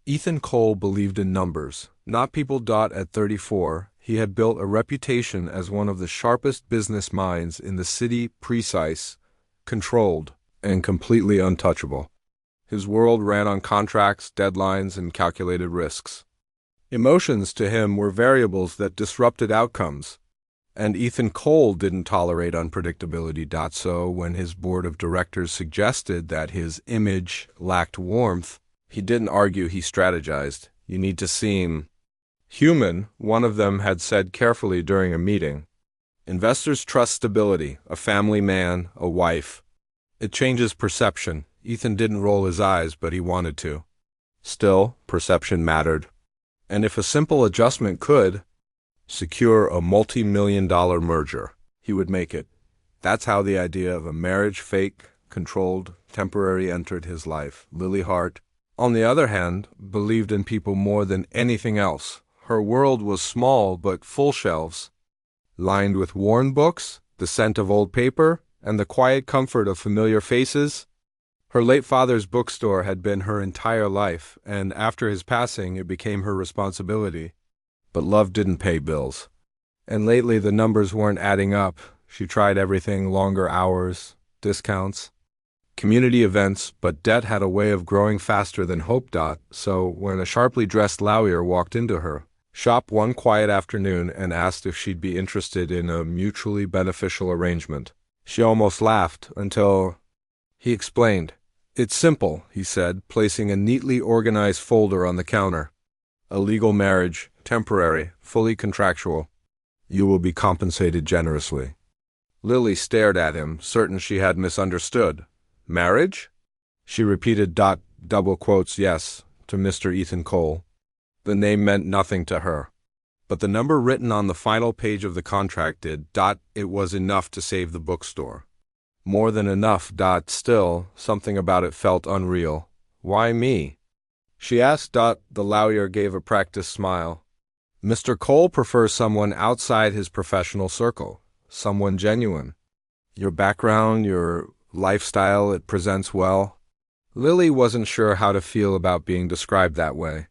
Ethan Cole believed in numbers, not people. At 34, he had built a reputation as one of the sharpest business minds in the city, precise, controlled, and completely untouchable. His world ran on contracts, deadlines, and calculated risks. Emotions to him were variables that disrupted outcomes, and Ethan Cole didn't tolerate unpredictability. So when his board of directors suggested that his image lacked warmth, he didn't argue, he strategized. "You need to seem human," one of them had said carefully during a meeting. "Investors trust stability, a family man, a wife. It changes perception." Ethan didn't roll his eyes, but he wanted to. Still, perception mattered. And if a simple adjustment could secure a multi-million-dollar merger, he would make it. That's how the idea of a marriage, fake, controlled, temporary, entered his life. Lily Hart, on the other hand, believed in people more than anything else. Her world was small but full shelves, lined with worn books, the scent of old paper, and the quiet comfort of familiar faces. Her late father's bookstore had been her entire life, and after his passing it became her responsibility. But love didn't pay bills. And lately the numbers weren't adding up. She tried everything: longer hours, discounts, community events, but debt had a way of growing faster than hope. So when a sharply dressed lawyer walked into her shop one quiet afternoon and asked if she'd be interested in a mutually beneficial arrangement, she almost laughed until he explained. "It's simple," he said, placing a neatly organized folder on the counter. "A legal marriage, temporary, fully contractual. You will be compensated generously." Lily stared at him, certain she had misunderstood. "Marriage?" She repeated double quotes yes to Mr. Ethan Cole. The name meant nothing to her, but the number written on the final page of the contract did. It was enough to save the bookstore. More than enough. Still, something about it felt unreal. "Why me?" she asked. The lawyer gave a practiced smile. "Mr. Cole prefers someone outside his professional circle, someone genuine. Your background, your lifestyle, it presents well." Lily wasn't sure how to feel about being described that way,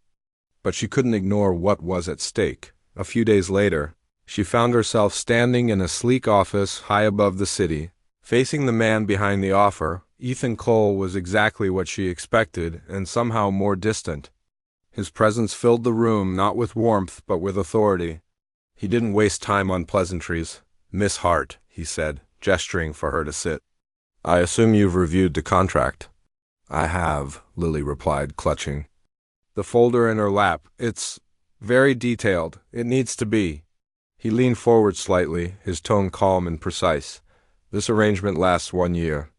but she couldn't ignore what was at stake. A few days later, she found herself standing in a sleek office high above the city, facing the man behind the offer. Ethan Cole was exactly what she expected, and somehow more distant. His presence filled the room, not with warmth, but with authority. He didn't waste time on pleasantries. "Miss Hart," he said, gesturing for her to sit. "I assume you've reviewed the contract." "I have," Lily replied, clutching the folder in her lap. "It's very detailed. It needs to be." He leaned forward slightly, his tone calm and precise. "This arrangement lasts 1 year.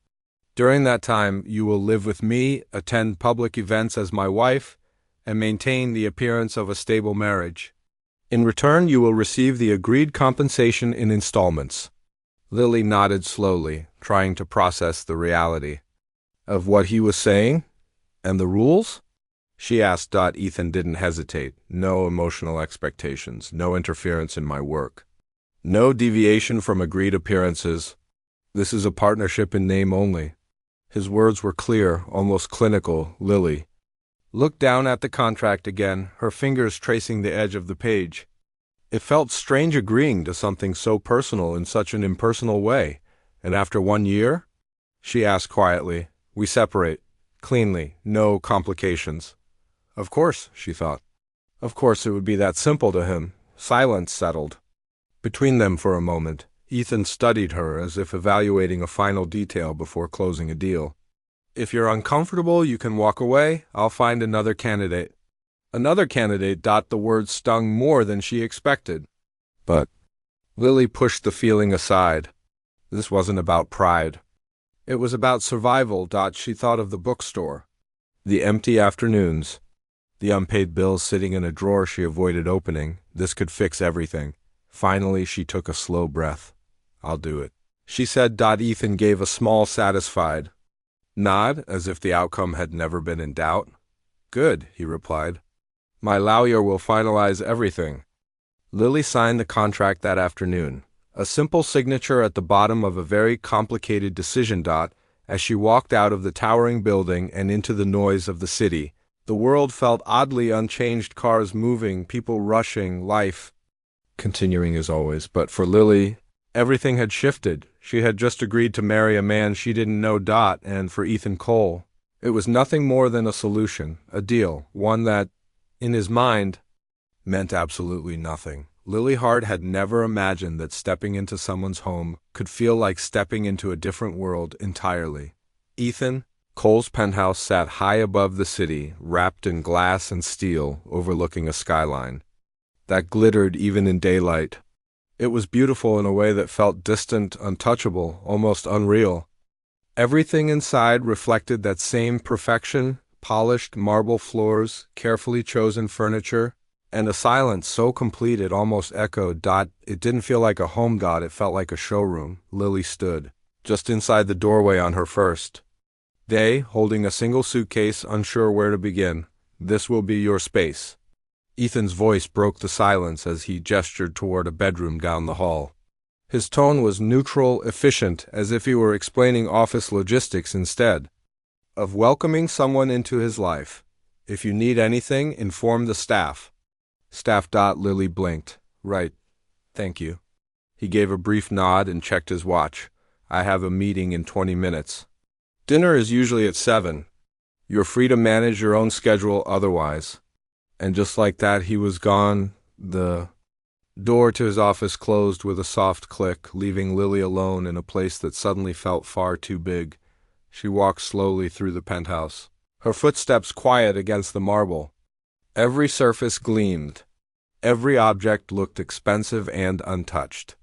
During that time, you will live with me, attend public events as my wife, and maintain the appearance of a stable marriage. In return, you will receive the agreed compensation in installments." Lily nodded slowly, trying to process the reality of what he was saying. "And the rules?" she asked. Ethan didn't hesitate. "No emotional expectations, no interference in my work, no deviation from agreed appearances. This is a partnership in name only." His words were clear, almost clinical. Lily looked down at the contract again, her fingers tracing the edge of the page. It felt strange agreeing to something so personal in such an impersonal way. "And after 1 year?" she asked quietly. "We separate. Cleanly. No complications." Of course, she thought. Of course it would be that simple to him. Silence settled between them for a moment. Ethan studied her as if evaluating a final detail before closing a deal. "If you're uncomfortable, you can walk away. I'll find another candidate." Another candidate. The words stung more than she expected. But Lily pushed the feeling aside. This wasn't about pride. It was about survival. She thought of the bookstore, the empty afternoons, the unpaid bills sitting in a drawer she avoided opening. This could fix everything. Finally, she took a slow breath. "I'll do it," she said. Ethan gave a small, satisfied nod, as if the outcome had never been in doubt. "Good," he replied. "My lawyer will finalize everything." Lily signed the contract that afternoon, a simple signature at the bottom of a very complicated decision. As she walked out of the towering building and into the noise of the city, The world felt oddly unchanged, cars moving, people rushing, life continuing as always. But for Lily, everything had shifted. She had just agreed to marry a man she didn't know. And for Ethan Cole, it was nothing more than a solution, a deal, one that, in his mind, meant absolutely nothing. Lily Hart had never imagined that stepping into someone's home could feel like stepping into a different world entirely. Ethan Cole's penthouse sat high above the city, wrapped in glass and steel, overlooking a skyline that glittered even in daylight. It was beautiful in a way that felt distant, untouchable, almost unreal. Everything inside reflected that same perfection: polished marble floors, carefully chosen furniture, and a silence so complete it almost echoed. It didn't feel like a home. It felt like a showroom. Lily stood just inside the doorway on her first day, holding a single suitcase, unsure where to begin. "This will be your space." Ethan's voice broke the silence as he gestured toward a bedroom down the hall. His tone was neutral, efficient, as if he were explaining office logistics instead of welcoming someone into his life. "If you need anything, inform the staff." Staff. Lily blinked. "Right. Thank you." He gave a brief nod and checked his watch. "I have a meeting in 20 minutes. Dinner is usually at 7. You're free to manage your own schedule otherwise." And just like that, he was gone. The door to his office closed with a soft click, leaving Lily alone in a place that suddenly felt far too big. She walked slowly through the penthouse, her footsteps quiet against the marble. Every surface gleamed. Every object looked expensive and untouched.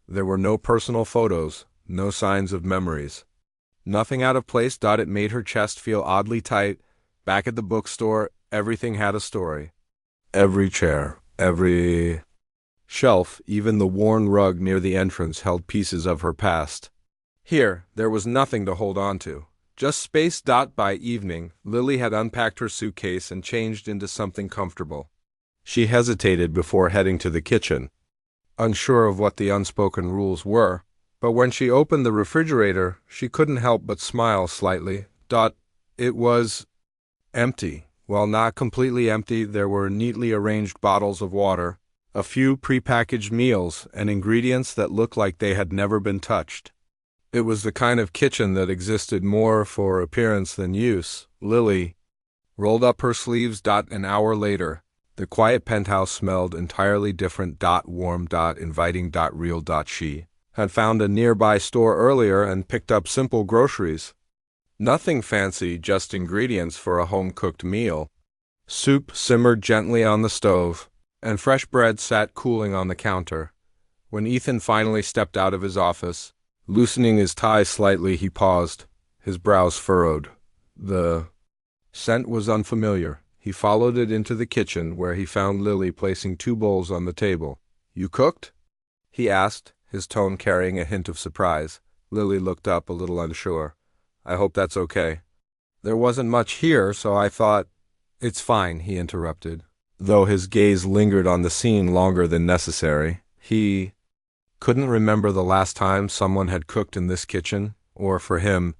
There were no personal photos, no signs of memories. Nothing out of place. It made her chest feel oddly tight. Back at the bookstore, everything had a story. Every chair, every shelf, even the worn rug near the entrance held pieces of her past. Here, there was nothing to hold on to. Just space. By evening, Lily had unpacked her suitcase and changed into something comfortable. She hesitated before heading to the kitchen, unsure of what the unspoken rules were. But when she opened the refrigerator, she couldn't help but smile slightly. It was empty. Well, not completely empty. There were neatly arranged bottles of water, a few prepackaged meals, and ingredients that looked like they had never been touched. It was the kind of kitchen that existed more for appearance than use. Lily rolled up her sleeves. An hour later, the quiet penthouse smelled entirely different. Warm. Inviting. Real. She had found a nearby store earlier and picked up simple groceries. Nothing fancy, just ingredients for a home-cooked meal. Soup simmered gently on the stove, and fresh bread sat cooling on the counter. When Ethan finally stepped out of his office, loosening his tie slightly, he paused, his brows furrowed. The scent was unfamiliar. He followed it into the kitchen, where he found Lily placing 2 bowls on the table. "You cooked?" he asked, his tone carrying a hint of surprise. Lily looked up, a little unsure. "I hope that's okay. There wasn't much here, so I thought—" "It's fine," he interrupted, though his gaze lingered on the scene longer than necessary. He couldn't remember the last time someone had cooked in this kitchen, or for him,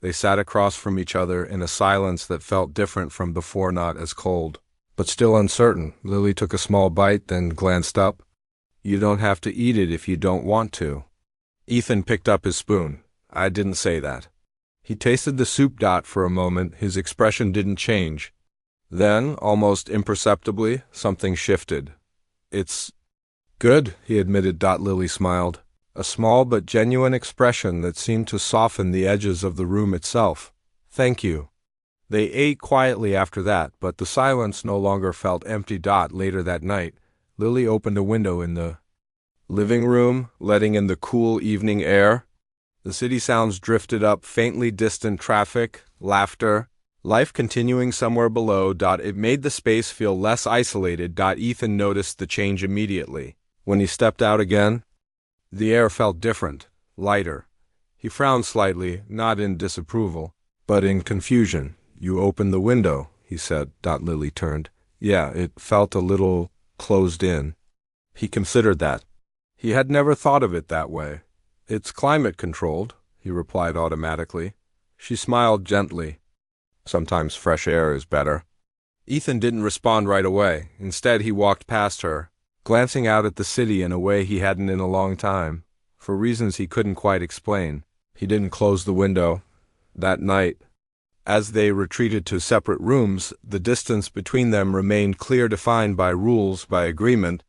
they sat across from each other in a silence that felt different from before, not as cold, but still uncertain. Lily took a small bite, then glanced up. "You don't have to eat it if you don't want to." Ethan picked up his spoon. "I didn't say that." He tasted the soup. For a moment, his expression didn't change. Then, almost imperceptibly, something shifted. "It's good," he admitted. Lily smiled, a small but genuine expression that seemed to soften the edges of the room itself. "Thank you." They ate quietly after that, but the silence no longer felt empty. Later that night, Lily opened a window in the living room, letting in the cool evening air. The city sounds drifted up, faintly distant traffic, laughter, life continuing somewhere below. It made the space feel less isolated. Ethan noticed the change immediately. When he stepped out again, the air felt different, lighter. He frowned slightly, not in disapproval, but in confusion. "You opened the window," he said. Lily turned. "Yeah, it felt a little closed in." He considered that. He had never thought of it that way. "It's climate-controlled," he replied automatically. She smiled gently. "Sometimes fresh air is better." Ethan didn't respond right away. Instead, he walked past her, glancing out at the city in a way he hadn't in a long time. For reasons he couldn't quite explain, he didn't close the window. That night, as they retreated to separate rooms, the distance between them remained clear, defined by rules, by agreement,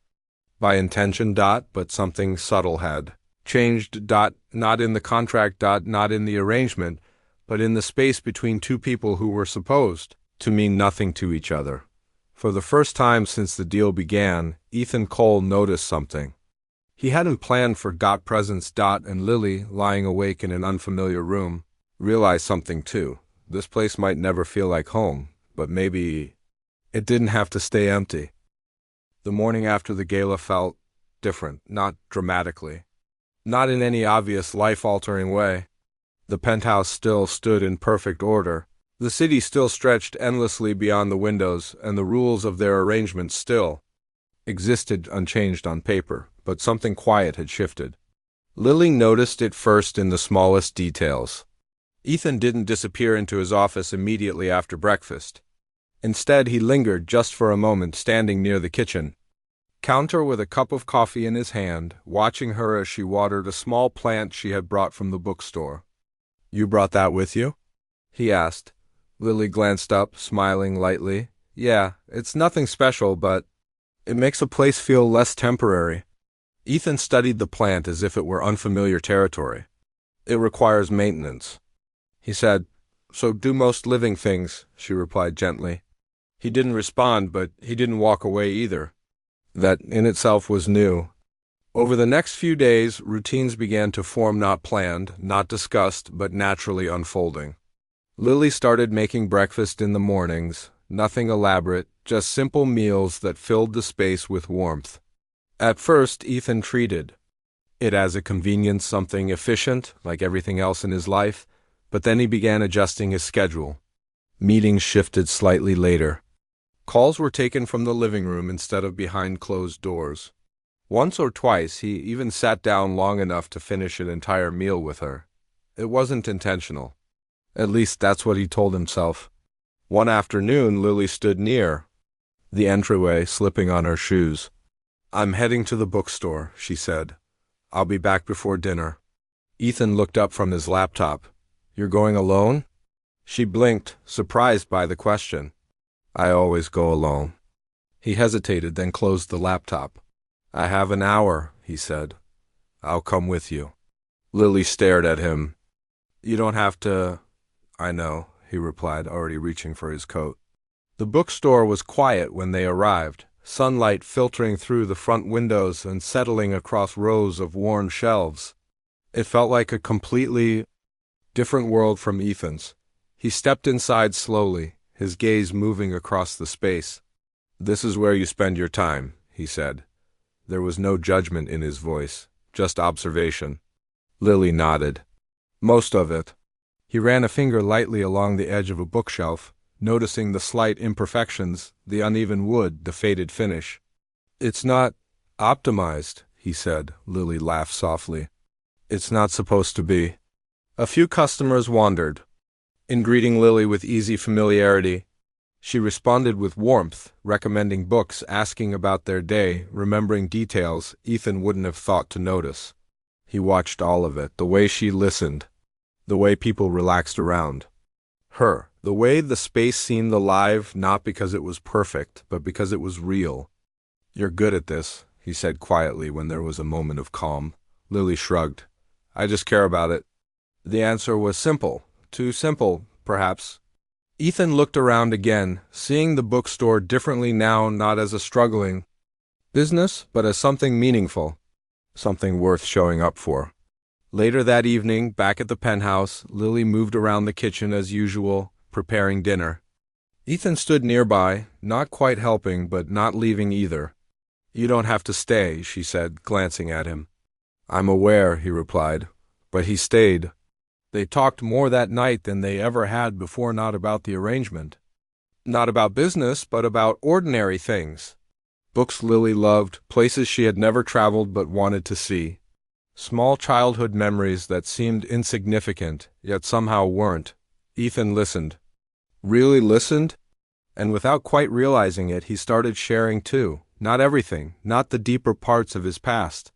by intention. But something subtle had changed. Not in the contract. Not in the arrangement, but in the space between two people who were supposed to mean nothing to each other. For the first time since the deal began, Ethan Cole noticed something. He hadn't planned for presence. And Lily, lying awake in an unfamiliar room, realized something too. This place might never feel like home, but maybe it didn't have to stay empty. The morning after the gala felt different, not dramatically, not in any obvious life-altering way. The penthouse still stood in perfect order. The city still stretched endlessly beyond the windows, and the rules of their arrangement still existed unchanged on paper, but something quiet had shifted. Lily noticed it first in the smallest details. Ethan didn't disappear into his office immediately after breakfast. Instead, he lingered just for a moment, standing near the kitchen counter with a cup of coffee in his hand, watching her as she watered a small plant she had brought from the bookstore. "You brought that with you?" he asked. Lily glanced up, smiling lightly. "Yeah, it's nothing special, but it makes a place feel less temporary." Ethan studied the plant as if it were unfamiliar territory. "It requires maintenance," he said. "So do most living things," she replied gently. He didn't respond, but he didn't walk away either. That in itself was new. Over the next few days, routines began to form, not planned, not discussed, but naturally unfolding. Lily started making breakfast in the mornings, nothing elaborate, just simple meals that filled the space with warmth. At first, Ethan treated it as a convenience, something efficient, like everything else in his life, but then he began adjusting his schedule. Meetings shifted slightly later. Calls were taken from the living room instead of behind closed doors. Once or twice, he even sat down long enough to finish an entire meal with her. It wasn't intentional. At least that's what he told himself. One afternoon, Lily stood near the entryway, slipping on her shoes. "I'm heading to the bookstore," she said. "I'll be back before dinner." Ethan looked up from his laptop. "You're going alone?" She blinked, surprised by the question. "I always go alone." He hesitated, then closed the laptop. "I have an hour," he said. "I'll come with you." Lily stared at him. "You don't have to—" "I know," he replied, already reaching for his coat. The bookstore was quiet when they arrived, sunlight filtering through the front windows and settling across rows of worn shelves. It felt like a completely different world from Ethan's. He stepped inside slowly, his gaze moving across the space. "This is where you spend your time," he said. There was no judgment in his voice, just observation. Lily nodded. "Most of it." He ran a finger lightly along the edge of a bookshelf, noticing the slight imperfections, the uneven wood, the faded finish. "It's not optimized," he said. Lily laughed softly. "It's not supposed to be." A few customers wandered in, greeting Lily with easy familiarity. She responded with warmth, recommending books, asking about their day, remembering details Ethan wouldn't have thought to notice. He watched all of it, the way she listened, the way people relaxed around her, the way the space seemed alive, not because it was perfect, but because it was real. "You're good at this," he said quietly when there was a moment of calm. Lily shrugged. "I just care about it." The answer was simple. Too simple, perhaps. Ethan looked around again, seeing the bookstore differently now, not as a struggling business, but as something meaningful, something worth showing up for. Later that evening, back at the penthouse, Lily moved around the kitchen as usual, preparing dinner. Ethan stood nearby, not quite helping, but not leaving either. "You don't have to stay," she said, glancing at him. "I'm aware," he replied, but he stayed. They talked more that night than they ever had before, not about the arrangement, not about business, but about ordinary things. Books Lily loved, places she had never traveled but wanted to see. Small childhood memories that seemed insignificant, yet somehow weren't. Ethan listened. Really listened? And without quite realizing it, he started sharing too. Not everything, not the deeper parts of his past,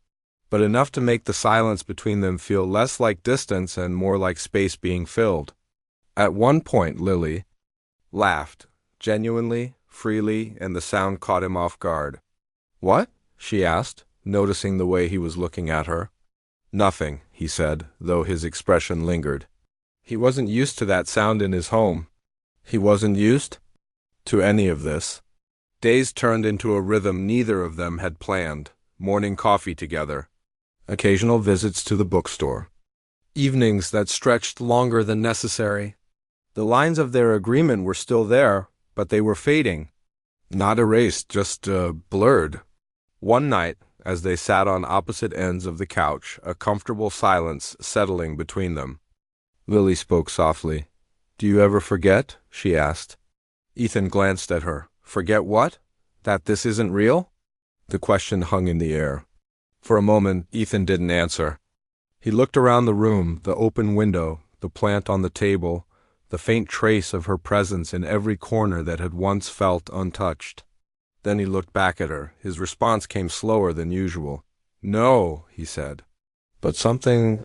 but enough to make the silence between them feel less like distance and more like space being filled. At one point, Lily laughed, genuinely, freely, and the sound caught him off guard. "What?" she asked, noticing the way he was looking at her. "Nothing," he said, though his expression lingered. He wasn't used to that sound in his home. He wasn't used to any of this. Days turned into a rhythm neither of them had planned. Morning coffee together, occasional visits to the bookstore, evenings that stretched longer than necessary. The lines of their agreement were still there, but they were fading. Not erased, just blurred. One night, as they sat on opposite ends of the couch, a comfortable silence settling between them, Lily spoke softly. "Do you ever forget?" she asked. Ethan glanced at her. "Forget what? That this isn't real?" The question hung in the air. For a moment, Ethan didn't answer. He looked around the room, the open window, the plant on the table, the faint trace of her presence in every corner that had once felt untouched. Then he looked back at her. His response came slower than usual. "No," he said. But something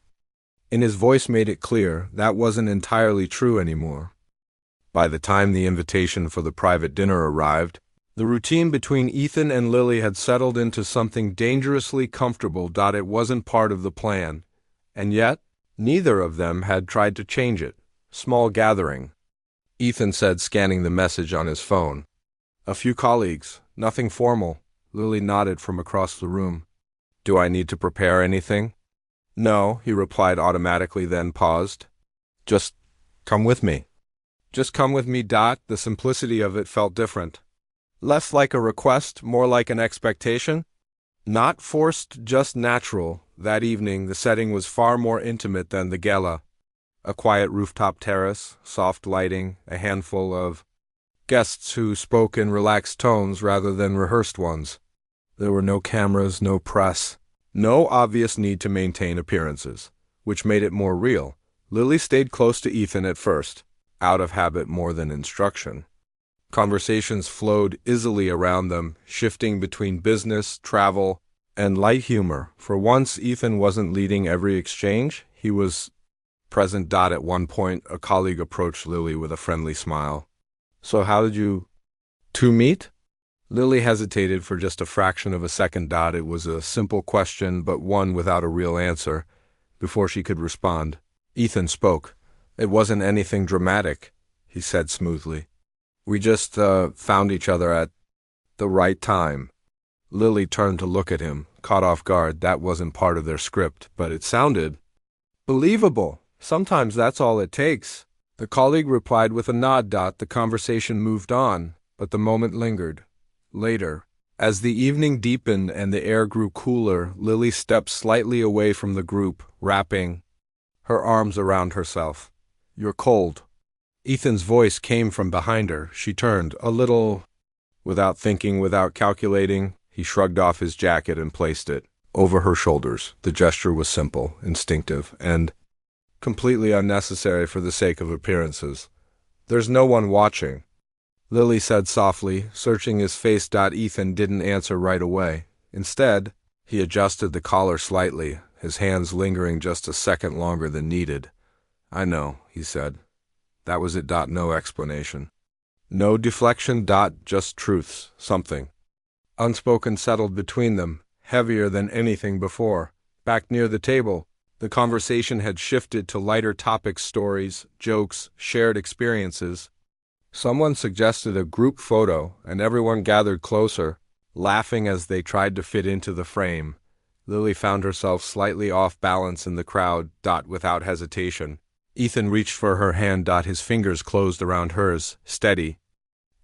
in his voice made it clear that wasn't entirely true anymore. By the time the invitation for the private dinner arrived, the routine between Ethan and Lily had settled into something dangerously comfortable. It wasn't part of the plan, and yet neither of them had tried to change it. "Small gathering," Ethan said, scanning the message on his phone. "A few colleagues, nothing formal." Lily nodded from across the room. "Do I need to prepare anything?" "No," he replied automatically, then paused. "Just come with me." Just come with me. The simplicity of it felt different. Less like a request, more like an expectation. Not forced, just natural. That evening, the setting was far more intimate than the gala. A quiet rooftop terrace, soft lighting, a handful of guests who spoke in relaxed tones rather than rehearsed ones. There were no cameras, no press, no obvious need to maintain appearances, which made it more real. Lily stayed close to Ethan at first, out of habit more than instruction. Conversations flowed easily around them, shifting between business, travel, and light humor. For once, Ethan wasn't leading every exchange. He was present. At one point, a colleague approached Lily with a friendly smile. "So how did you two meet?" Lily hesitated for just a fraction of a second. It was a simple question, but one without a real answer. Before she could respond, Ethan spoke. "It wasn't anything dramatic," he said smoothly. "We just found each other at the right time." Lily turned to look at him, caught off guard. That wasn't part of their script, but it sounded believable. Sometimes that's all it takes. The colleague replied with a nod. The conversation moved on, but the moment lingered. Later, as the evening deepened and the air grew cooler, Lily stepped slightly away from the group, wrapping her arms around herself. "You're cold." Ethan's voice came from behind her. She turned, a little. Without thinking, without calculating, he shrugged off his jacket and placed it over her shoulders. The gesture was simple, instinctive, and completely unnecessary for the sake of appearances. "There's no one watching," Lily said softly, searching his face. Ethan didn't answer right away. Instead, he adjusted the collar slightly, his hands lingering just a second longer than needed. "I know," he said. That was it. No explanation. No deflection. Just truths. Something unspoken settled between them, heavier than anything before. Back near the table, the conversation had shifted to lighter topics: stories, jokes, shared experiences. Someone suggested a group photo, and everyone gathered closer, laughing as they tried to fit into the frame. Lily found herself slightly off balance in the crowd. Without hesitation, Ethan reached for her hand. His fingers closed around hers, steady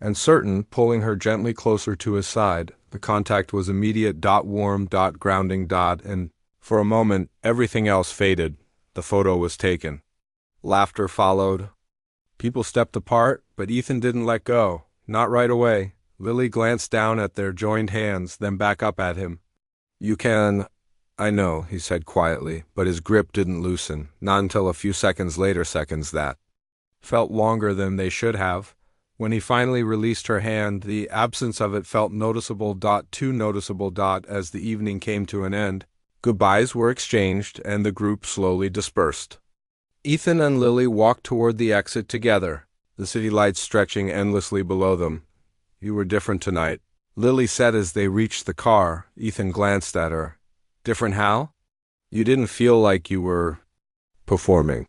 and certain, pulling her gently closer to his side. The contact was immediate. Warm. Grounding. And for a moment, everything else faded. The photo was taken. Laughter followed. People stepped apart, but Ethan didn't let go. Not right away. Lily glanced down at their joined hands, then back up at him. "You can—" "I know," he said quietly, but his grip didn't loosen, not until a few seconds later, seconds that felt longer than they should have. When he finally released her hand, the absence of it felt noticeable. Too noticeable. As the evening came to an end, goodbyes were exchanged and the group slowly dispersed. Ethan and Lily walked toward the exit together, the city lights stretching endlessly below them. "You were different tonight," Lily said as they reached the car. Ethan glanced at her. "Different how?" "You didn't feel like you were performing."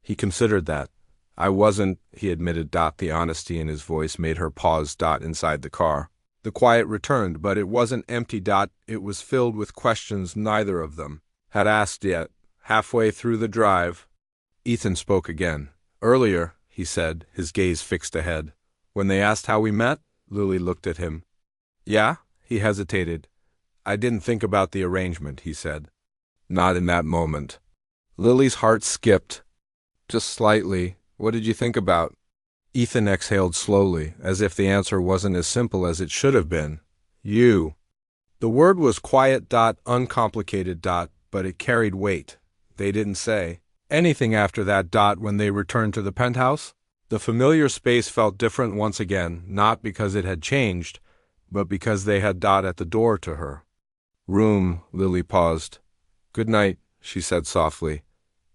He considered that. "I wasn't," he admitted. The honesty in his voice made her pause. Inside the car, the quiet returned, but it wasn't empty. It was filled with questions neither of them had asked yet. Halfway through the drive, Ethan spoke again. "Earlier," he said, his gaze fixed ahead, "when they asked how we met," Lily looked at him. "Yeah?" He hesitated. "I didn't think about the arrangement," he said. "Not in that moment." Lily's heart skipped. "Just slightly. What did you think about?" Ethan exhaled slowly, as if the answer wasn't as simple as it should have been. "You." The word was quiet. Uncomplicated. But it carried weight. They didn't say anything after that. When they returned to the penthouse, the familiar space felt different once again, not because it had changed, but because they had at the door to her room. Lily paused. "Good night," she said softly.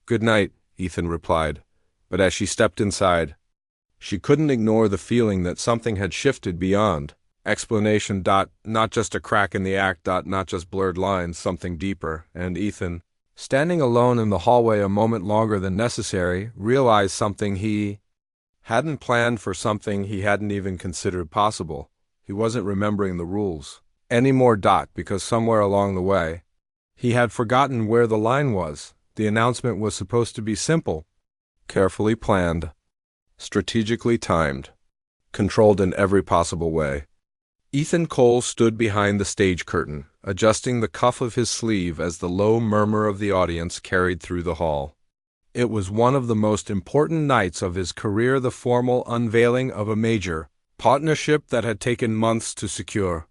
"Good night," Ethan replied. But as she stepped inside, she couldn't ignore the feeling that something had shifted beyond explanation. Not just a crack in the act. Not just blurred lines, something deeper. And Ethan, standing alone in the hallway a moment longer than necessary, realized something he hadn't planned, for something he hadn't even considered possible. He wasn't remembering the rules anymore. Because somewhere along the way, he had forgotten where the line was. The announcement was supposed to be simple, carefully planned, strategically timed, controlled in every possible way. Ethan Cole stood behind the stage curtain, adjusting the cuff of his sleeve as the low murmur of the audience carried through the hall. It was one of the most important nights of his career, the formal unveiling of a major partnership that had taken months to secure.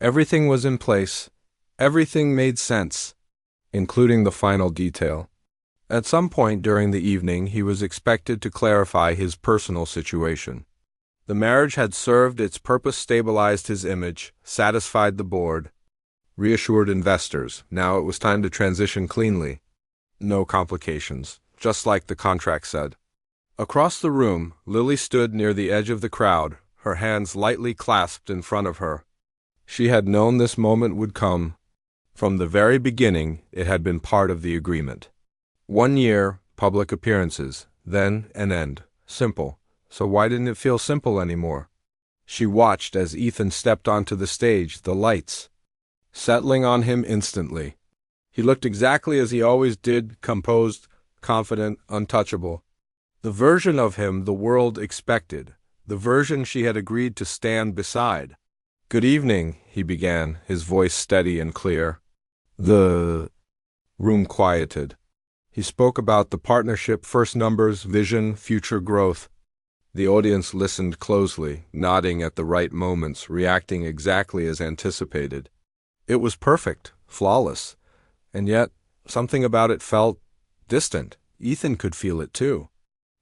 Everything was in place. Everything made sense, including the final detail. At some point during the evening, he was expected to clarify his personal situation. The marriage had served its purpose, stabilized his image, satisfied the board, reassured investors. Now it was time to transition cleanly. No complications, just like the contract said. Across the room, Lily stood near the edge of the crowd, her hands lightly clasped in front of her. She had known this moment would come. From the very beginning, it had been part of the agreement. 1 year, public appearances, then an end. Simple. So why didn't it feel simple anymore? She watched as Ethan stepped onto the stage, the lights settling on him instantly. He looked exactly as he always did, composed, confident, untouchable. The version of him the world expected, the version she had agreed to stand beside. "Good evening," he began, his voice steady and clear. The room quieted. He spoke about the partnership, first numbers, vision, future growth. The audience listened closely, nodding at the right moments, reacting exactly as anticipated. It was perfect, flawless, and yet something about it felt distant. Ethan could feel it too.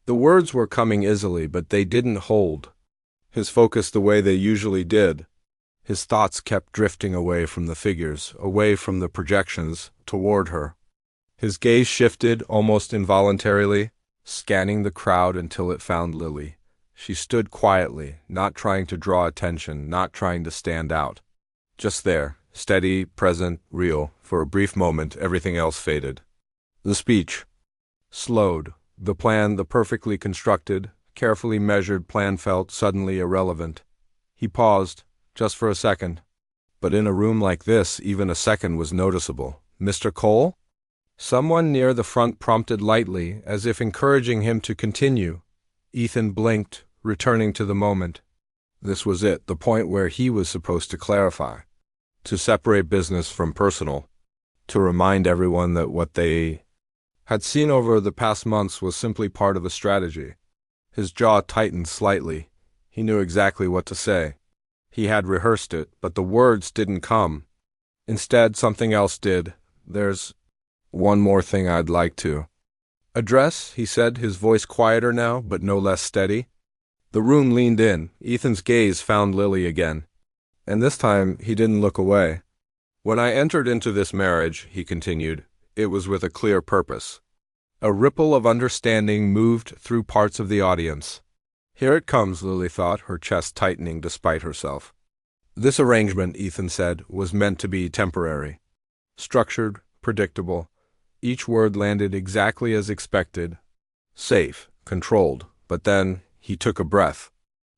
The words were coming easily, but they didn't hold his focus the way they usually did. His thoughts kept drifting away from the figures, away from the projections, toward her. His gaze shifted almost involuntarily, scanning the crowd until it found Lily. She stood quietly, not trying to draw attention, not trying to stand out. Just there, steady, present, real. For a brief moment, everything else faded. The speech slowed. The plan, the perfectly constructed, carefully measured plan, felt suddenly irrelevant. He paused, just for a second. But in a room like this, even a second was noticeable. "Mr. Cole?" Someone near the front prompted lightly, as if encouraging him to continue. Ethan blinked, returning to the moment. This was it, the point where he was supposed to clarify, to separate business from personal, to remind everyone that what they had seen over the past months was simply part of a strategy. His jaw tightened slightly. He knew exactly what to say. He had rehearsed it, but the words didn't come. Instead, something else did. "There's one more thing I'd like to address," he said, his voice quieter now, but no less steady. The room leaned in. Ethan's gaze found Lily again. And this time, he didn't look away. When I entered into this marriage, he continued, it was with a clear purpose. A ripple of understanding moved through parts of the audience. Here it comes, Lily thought, her chest tightening despite herself. This arrangement, Ethan said, was meant to be temporary. Structured, predictable. Each word landed exactly as expected. Safe, controlled. But then, he took a breath.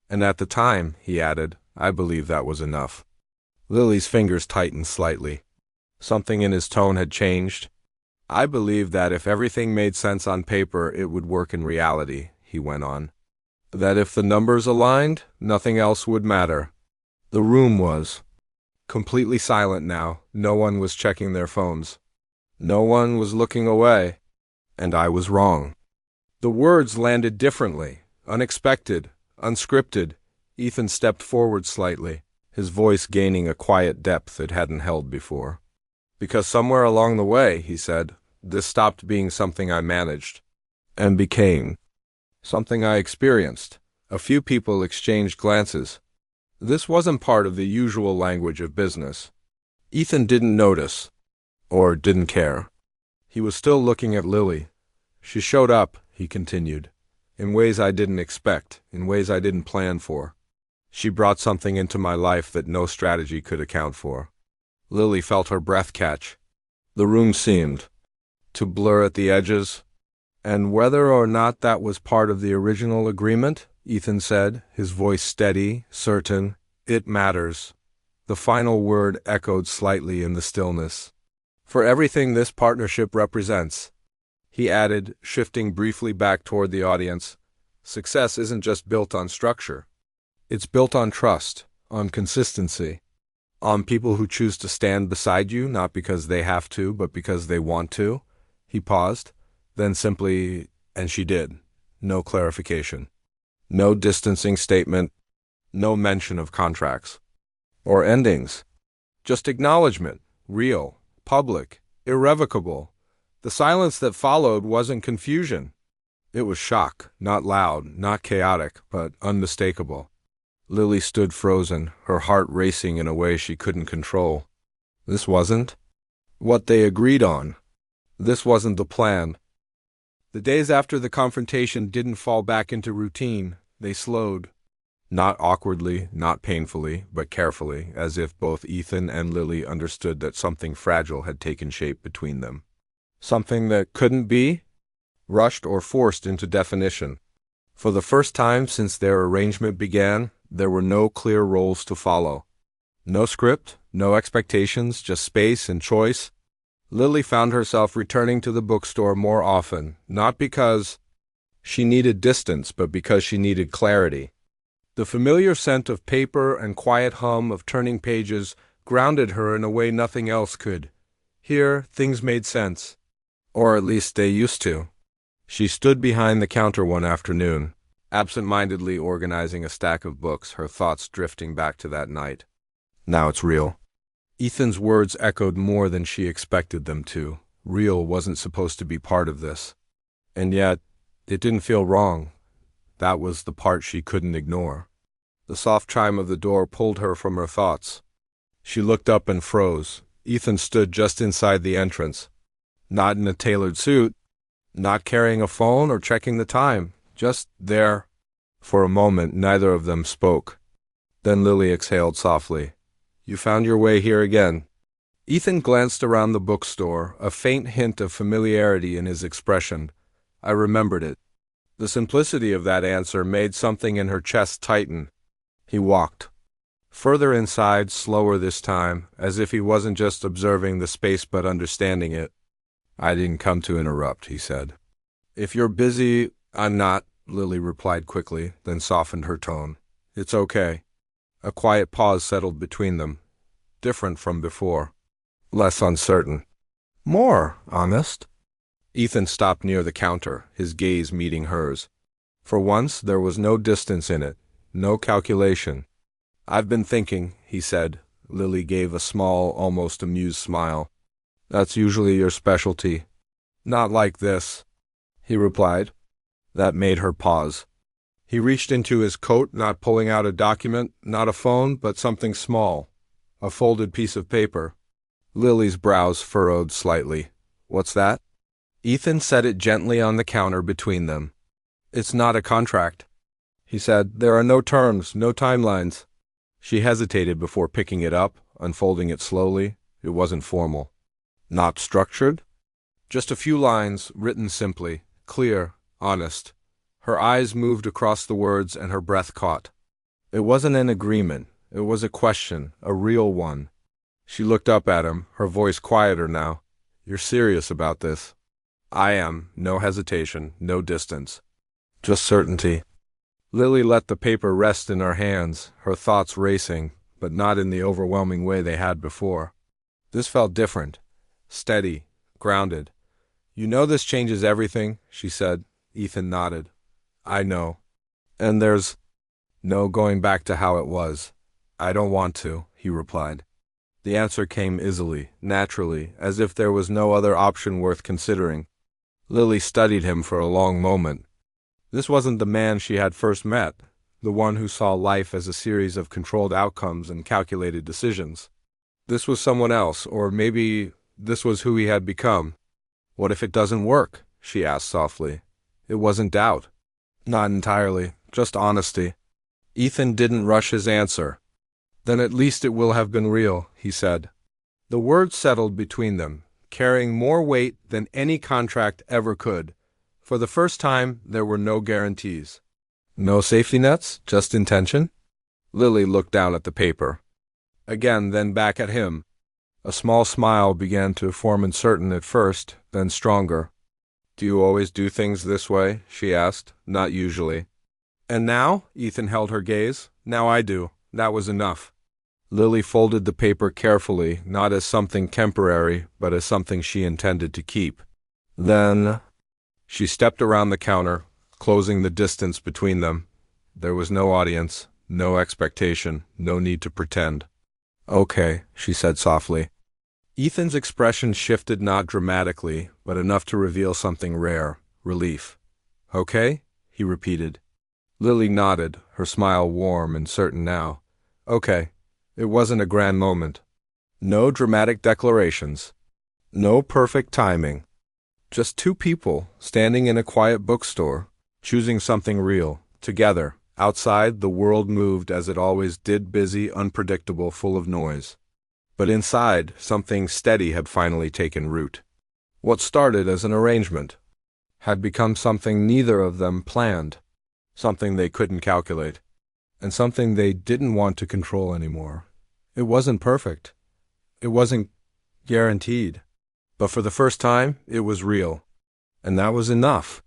And at the time, he added, I believe that was enough. Lily's fingers tightened slightly. Something in his tone had changed. I believe that if everything made sense on paper, it would work in reality, he went on. That if the numbers aligned, nothing else would matter. The room was completely silent now. No one was checking their phones. No one was looking away. And I was wrong. The words landed differently, unexpected, unscripted. Ethan stepped forward slightly, his voice gaining a quiet depth it hadn't held before. Because somewhere along the way, he said, this stopped being something I managed, and became something I experienced. A few people exchanged glances. This wasn't part of the usual language of business. Ethan didn't notice, or didn't care. He was still looking at Lily. She showed up, he continued, in ways I didn't expect, in ways I didn't plan for. She brought something into my life that no strategy could account for. Lily felt her breath catch. The room seemed to blur at the edges. And whether or not that was part of the original agreement, Ethan said, his voice steady, certain, it matters. The final word echoed slightly in the stillness. For everything this partnership represents, he added, shifting briefly back toward the audience, success isn't just built on structure. It's built on trust, on consistency, on people who choose to stand beside you, not because they have to, but because they want to. He paused, then simply, and she did. No clarification. No distancing statement. No mention of contracts or endings. Just acknowledgement, real, public, irrevocable. The silence that followed wasn't confusion. It was shock, not loud, not chaotic, but unmistakable. Lily stood frozen, her heart racing in a way she couldn't control. This wasn't what they agreed on. This wasn't the plan. The days after the confrontation didn't fall back into routine. They slowed. Not awkwardly, not painfully, but carefully, as if both Ethan and Lily understood that something fragile had taken shape between them. Something that couldn't be rushed or forced into definition. For the first time since their arrangement began, there were no clear roles to follow. No script, no expectations, just space and choice. Lily found herself returning to the bookstore more often, not because she needed distance, but because she needed clarity. The familiar scent of paper and quiet hum of turning pages grounded her in a way nothing else could. Here, things made sense. Or at least they used to. She stood behind the counter one afternoon, absent-mindedly organizing a stack of books, her thoughts drifting back to that night. Now it's real. Ethan's words echoed more than she expected them to. Real wasn't supposed to be part of this. And yet, it didn't feel wrong. That was the part she couldn't ignore. The soft chime of the door pulled her from her thoughts. She looked up and froze. Ethan stood just inside the entrance. Not in a tailored suit, not carrying a phone or checking the time, just there. For a moment, neither of them spoke. Then Lily exhaled softly. You found your way here again. Ethan glanced around the bookstore, a faint hint of familiarity in his expression. I remembered it. The simplicity of that answer made something in her chest tighten. He walked. Further inside, slower this time, as if he wasn't just observing the space but understanding it. I didn't come to interrupt, he said. If you're busy, I'm not, Lily replied quickly, then softened her tone. It's okay. A quiet pause settled between them. Different from before. Less uncertain. More honest. Ethan stopped near the counter, his gaze meeting hers. For once, there was no distance in it, no calculation. I've been thinking, he said. Lily gave a small, almost amused smile. That's usually your specialty. Not like this, he replied. That made her pause. He reached into his coat, not pulling out a document, not a phone, but something small. A folded piece of paper. Lily's brows furrowed slightly. What's that? Ethan set it gently on the counter between them. It's not a contract, he said. There are no terms, no timelines. She hesitated before picking it up, unfolding it slowly. It wasn't formal. Not structured? Just a few lines, written simply, clear, honest. Her eyes moved across the words and her breath caught. It wasn't an agreement. It was a question, a real one. She looked up at him, her voice quieter now. You're serious about this? I am. No hesitation, no distance. Just certainty. Lily let the paper rest in her hands, her thoughts racing, but not in the overwhelming way they had before. This felt different, steady, grounded. You know this changes everything, she said. Ethan nodded. I know. And there's no going back to how it was. I don't want to, he replied. The answer came easily, naturally, as if there was no other option worth considering. Lily studied him for a long moment. This wasn't the man she had first met, the one who saw life as a series of controlled outcomes and calculated decisions. This was someone else, or maybe this was who he had become. What if it doesn't work? She asked softly. It wasn't doubt. Not entirely, just honesty. Ethan didn't rush his answer. Then at least it will have been real, he said. The words settled between them, carrying more weight than any contract ever could. For the first time, there were no guarantees. No safety nets, just intention? Lily looked down at the paper. Again, then back at him. A small smile began to form uncertain at first, then stronger. Do you always do things this way? She asked. Not usually. And now? Ethan held her gaze. Now I do. That was enough. Lily folded the paper carefully, not as something temporary, but as something she intended to keep. Then she stepped around the counter, closing the distance between them. There was no audience, no expectation, no need to pretend. Okay, she said softly. Ethan's expression shifted not dramatically, but enough to reveal something rare, relief. Okay? He repeated. Lily nodded, her smile warm and certain now. Okay. It wasn't a grand moment. No dramatic declarations. No perfect timing. Just two people standing in a quiet bookstore, choosing something real, together. Outside, the world moved as it always did, busy, unpredictable, full of noise. But inside, something steady had finally taken root. What started as an arrangement had become something neither of them planned, something they couldn't calculate, and something they didn't want to control anymore. It wasn't perfect. It wasn't guaranteed. But for the first time, it was real. And that was enough.